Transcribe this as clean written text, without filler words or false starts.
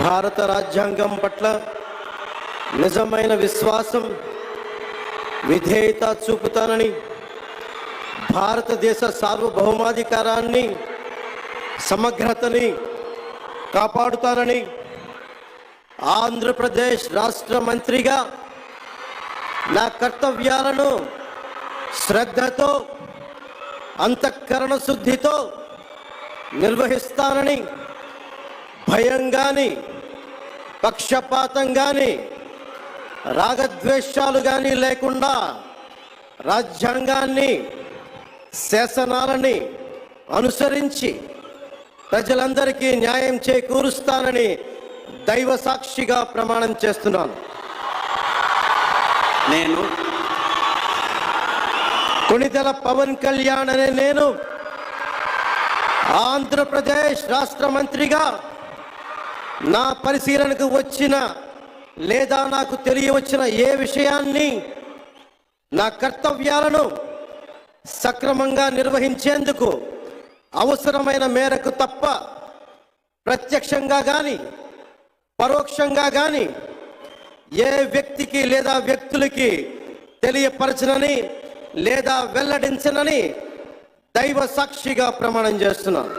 భారత రాజ్యాంగం పట్ల నిజమైన విశ్వాసం, విధేయత చూపుతానని, భారతదేశ సార్వభౌమాధికారాన్ని, సమగ్రతని కాపాడుతానని ఆంధ్రప్రదేశ్ రాష్ట్ర మంత్రిగా నా కర్తవ్యాలను శ్రద్ధతో, అంతఃకరణ శుద్ధితో నిర్వహిస్తానని, భయం కానీ, పక్షపాతం కానీ, రాగద్వేషాలు కానీ లేకుండా రాజ్యాంగాన్ని, శాసనాలని అనుసరించి ప్రజలందరికీ న్యాయం చేకూరుస్తానని దైవ సాక్షిగా ప్రమాణం చేస్తున్నాను. నేను కొణిదెల పవన్ కళ్యాణ్ అనే నేను ఆంధ్రప్రదేశ్ రాష్ట్ర మంత్రిగా నా పరిశీలనకు వచ్చిన లేదా నాకు తెలియవచ్చిన ఏ విషయాన్ని, నా కర్తవ్యాలను సక్రమంగా నిర్వహించేందుకు అవసరమైన మేరకు తప్ప ప్రత్యక్షంగా కానీ పరోక్షంగా కానీ ఏ వ్యక్తికి లేదా వ్యక్తులకి తెలియపరచనని లేదా వెల్లడించనని దైవ సాక్షిగా ప్రమాణం చేస్తున్నాను.